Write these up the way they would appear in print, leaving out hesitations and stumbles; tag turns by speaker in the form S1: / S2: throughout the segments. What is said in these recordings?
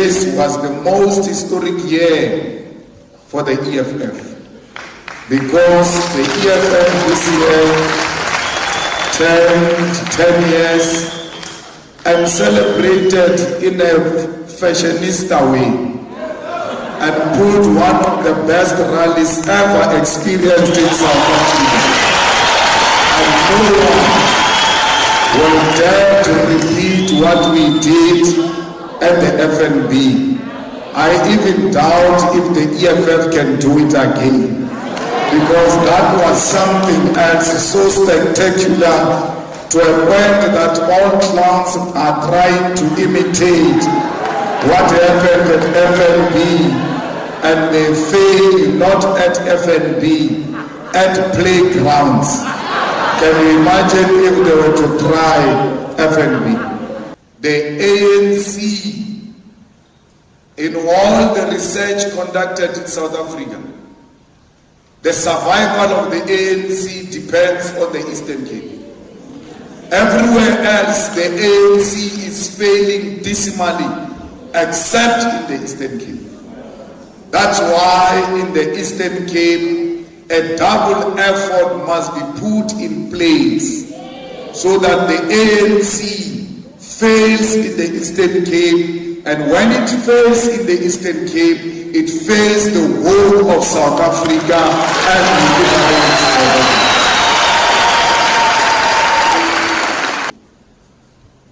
S1: this was the most historic year for the EFF, because the EFF this year turned 10 years and celebrated in a fashionista way and put one of the best rallies ever experienced in South Africa. And no one will dare to repeat what we did at the FNB. I even doubt if the EFF can do it again, because that was something else so spectacular, to a point that all clowns are trying to imitate what happened at FNB, and they failed not at FNB, at playgrounds. Can you imagine if they were to try FNB? The ANC, in all the research conducted in South Africa, the survival of the ANC depends on the Eastern Cape. Everywhere else, the ANC is failing dismally, except in the Eastern Cape. That's why in the Eastern Cape, a double effort must be put in place so that the ANC fails in the Eastern Cape, and when it fails in the Eastern Cape, it fails the whole of South Africa and the United States.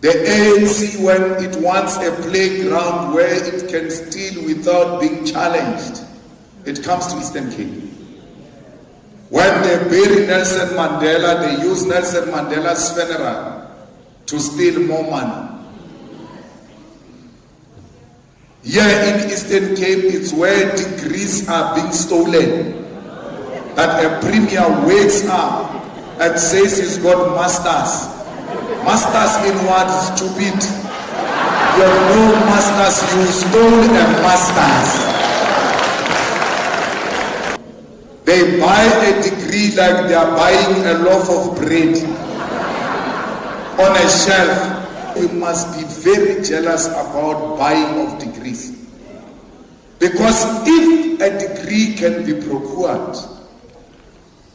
S1: The ANC, when it wants a playground where it can steal without being challenged, it comes to Eastern Cape. When they bury Nelson Mandela, they use Nelson Mandela's funeral to steal more money. Here in Eastern Cape, it's where degrees are being stolen. That a premier wakes up and says he's got masters. Masters in what? Stupid. You have no masters, you stole a master's. They buy a degree like they are buying a loaf of bread on a shelf. We must be very jealous about buying of degrees. Because if a degree can be procured,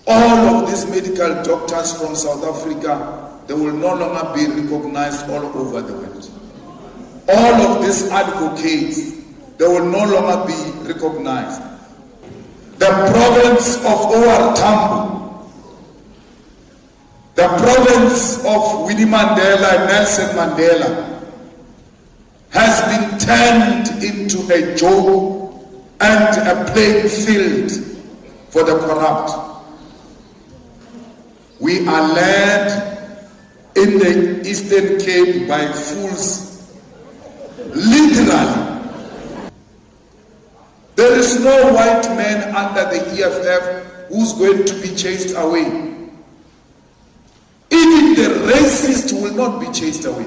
S1: all of these medical doctors from South Africa, they will no longer be recognized all over the world. All of these advocates, they will no longer be recognized. The province of OR Tambo, the province of Winnie Mandela and Nelson Mandela, has been turned into a joke and a playing field for the corrupt. We are led in the Eastern Cape by fools, literally. There is no white man under the EFF who's going to be chased away. Even the racists will not be chased away.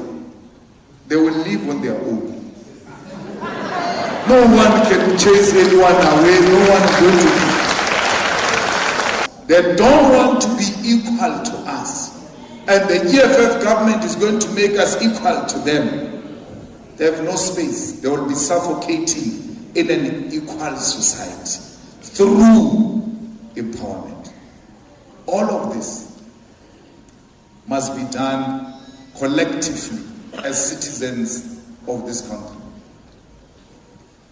S1: They will live on their own. No one can chase anyone away. No one is going to be. They don't want to be equal to us. And the EFF government is going to make us equal to them. They have no space. They will be suffocating in an equal society through empowerment. All of this must be done collectively as citizens of this country.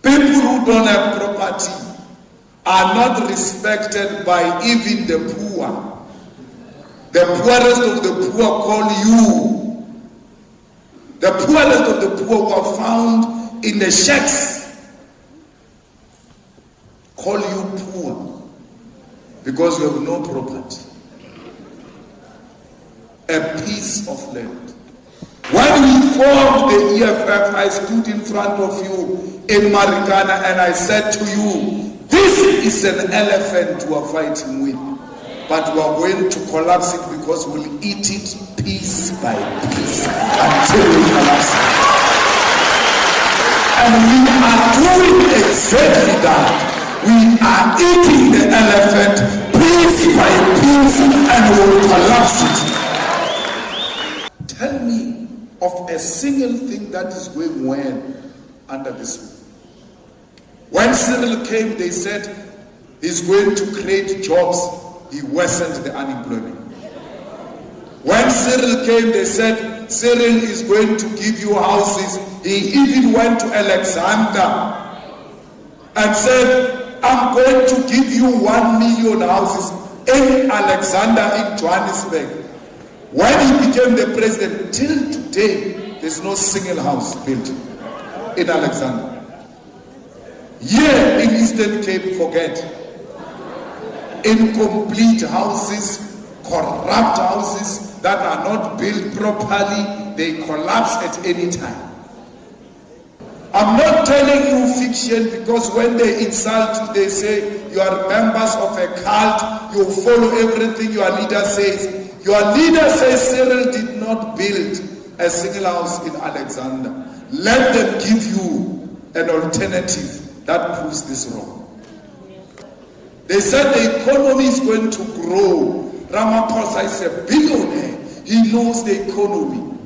S1: People who don't have property are not respected by even the poor. The poorest of the poor call you. The poorest of the poor who are found in the shacks call you poor because you have no property. A piece of land. When we formed the EFF, I stood in front of you in Marikana and I said to you, this is an elephant you are fighting with. But we are going to collapse it because we'll eat it piece by piece until we collapse it. And we are doing exactly that. We are eating the elephant piece by piece and we'll collapse it. Tell me of a single thing that is going well under this rule. When Cyril came, they said he's going to create jobs. He worsened the unemployment. When Cyril came, they said Cyril is going to give you houses. He even went to Alexander and said, I'm going to give you 1 million houses in Alexander in Johannesburg. When he became the president, till today, there's no single house built in Alexander. Here in Eastern Cape, forget. Incomplete houses, corrupt houses that are not built properly, they collapse at any time. I'm not telling you fiction, because when they insult you, they say you are members of a cult, you follow everything your leader says. Your leader says Cyril did not build a single house in Alexander. Let them give you an alternative that proves this wrong. They said the economy is going to grow. Ramaphosa is a billionaire. He knows the economy.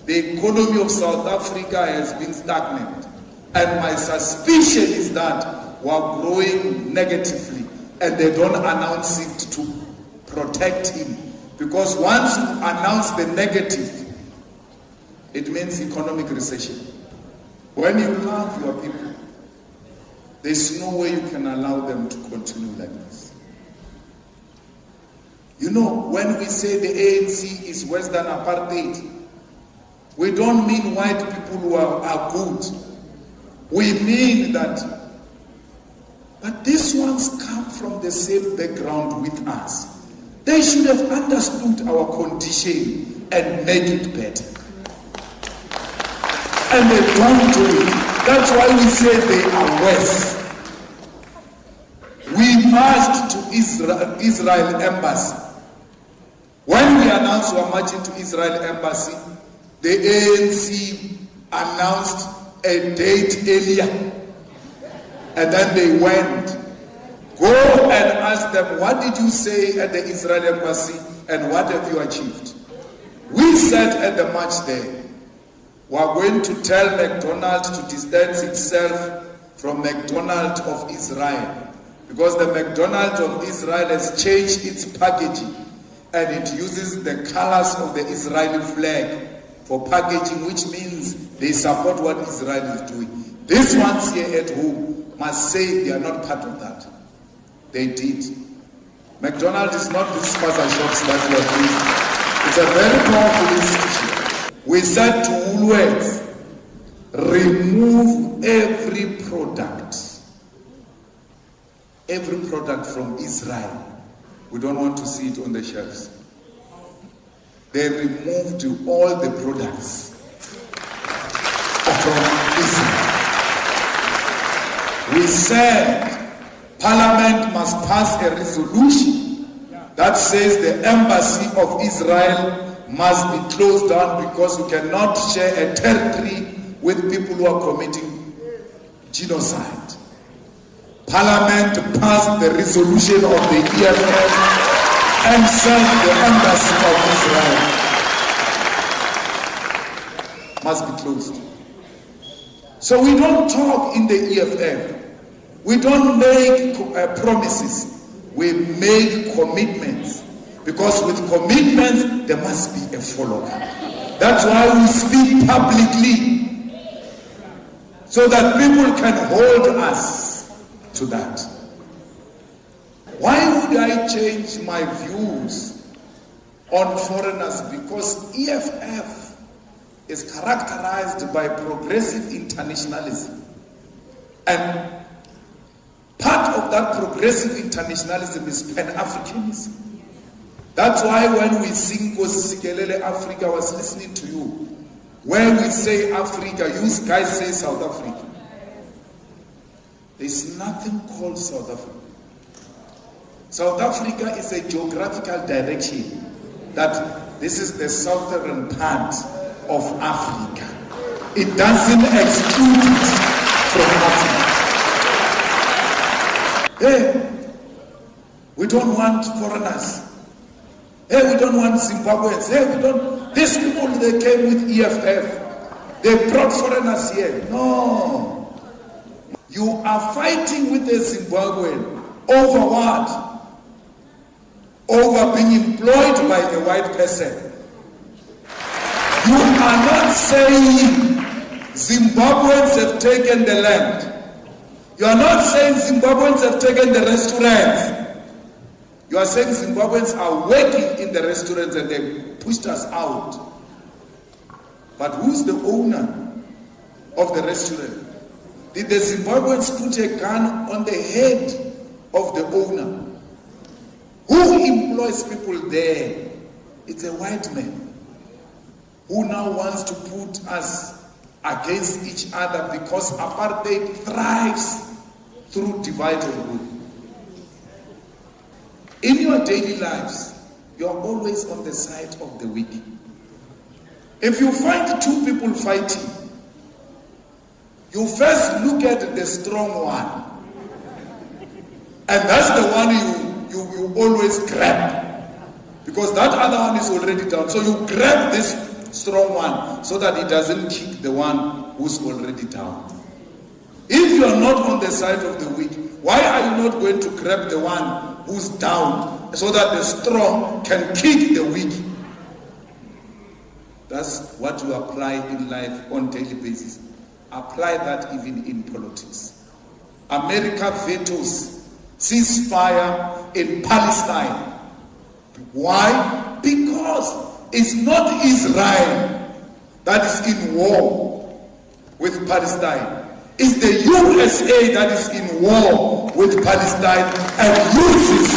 S1: The economy of South Africa has been stagnant. And my suspicion is that we are growing negatively, and they don't announce it to protect him. Because once you announce the negative, it means economic recession. When you love your people, there's no way you can allow them to continue like this. You know, when we say the ANC is worse than apartheid, we don't mean white people who are good. We mean that, but these ones come from the same background with us. They should have understood our condition and make it better. And they don't do it. That's why we say they are worse. We marched to Israel embassy. When we announced we were marching to Israel embassy, the ANC announced a date earlier. And then they went. Go and ask them, what did you say at the Israel embassy and what have you achieved? We said at the march there, we are going to tell McDonald's to distance itself from McDonald's of Israel, because the McDonald's of Israel has changed its packaging and it uses the colors of the Israeli flag for packaging, which means they support what Israel is doing. These ones here at home must say they are not part of that. They did. McDonald's is not these spaza shops that we are doing. It's a very powerful institution. We said to Woolworths, remove every product from Israel. We don't want to see it on the shelves. They removed all the products from Israel. We said Parliament must pass a resolution that says the embassy of Israel must be closed down, because we cannot share a territory with people who are committing genocide. Parliament passed the resolution of the EFF and said the embassy of Israel must be closed. So we don't talk in the EFF. We don't make promises. We make commitments. Because with commitments, there must be a follow-up. That's why we speak publicly, so that people can hold us to that. Why would I change my views on foreigners? Because EFF is characterized by progressive internationalism. And part of that progressive internationalism is Pan-Africanism. That's why when we sing Nkosi Sikelele Africa, I was listening to you. When we say Africa, you guys say South Africa. There's nothing called South Africa. South Africa is a geographical direction that this is the southern part of Africa. It doesn't exclude it from Africa. Hey, we don't want foreigners. Hey, we don't want Zimbabweans. Hey, we don't. These people, they came with EFF. They brought foreigners here. No. You are fighting with a Zimbabwean over what? Over being employed by a white person. You are not saying Zimbabweans have taken the land. You are not saying Zimbabweans have taken the restaurants. You are saying Zimbabweans are working in the restaurants and they pushed us out. But who's the owner of the restaurant? Did the Zimbabweans put a gun on the head of the owner? Who employs people there? It's a white man who now wants to put us against each other because apartheid thrives through divide and rule. In your daily lives, you are always on the side of the weak. If you find two people fighting, you first look at the strong one. And that's the one you always grab. Because that other one is already down. So you grab this strong one so that it doesn't kick the one who's already down. If you are not on the side of the weak, why are you not going to grab the one who's down so that the strong can kick the weak? That's what you apply in life on a daily basis. Apply that even in politics. America vetoes ceasefire in Palestine. Why? Because it's not Israel that is in war with Palestine. It's the USA that is in war with Palestine and uses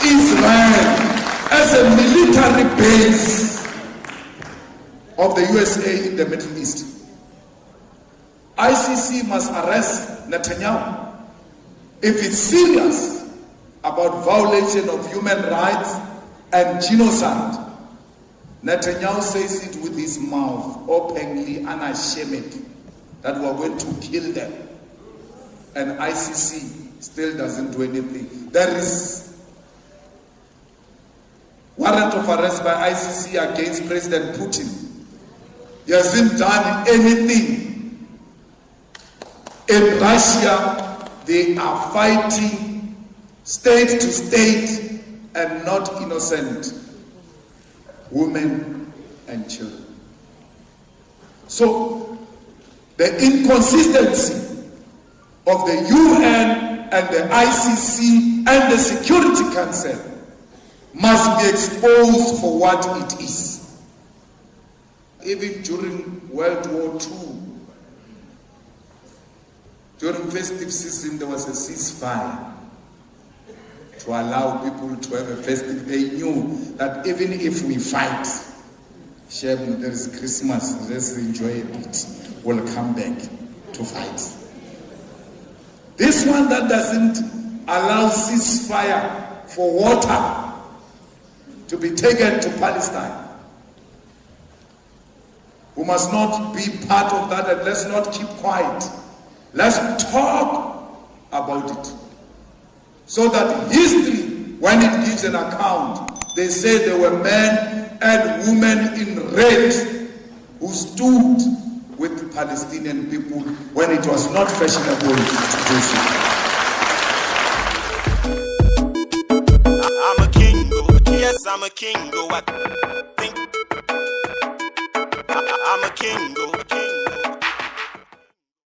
S1: Israel as a military base of the USA in the Middle East. ICC must arrest Netanyahu if it's serious about violation of human rights and genocide. Netanyahu says it with his mouth openly, unashamed, that we are going to kill them. And ICC still doesn't do anything. There is warrant of arrest by ICC against President Putin. He hasn't done anything. In Russia, they are fighting state to state and not innocent women and children. So, the inconsistency of the UN and the ICC and the Security Council must be exposed for what it is. Even during World War II, during festive season, there was a ceasefire to allow people to have a festive. They knew that even if we fight, shame, there is Christmas, let's enjoy a bit. We'll come back to fight. This one that doesn't allow ceasefire for water to be taken to Palestine. We must not be part of that, and let's not keep quiet. Let's talk about it. So that history, when it gives an account, they say there were men and women in red who stood with Palestinian people when it was not fashionable to do so.
S2: I'm a king, yes, I'm a king, I'm a king,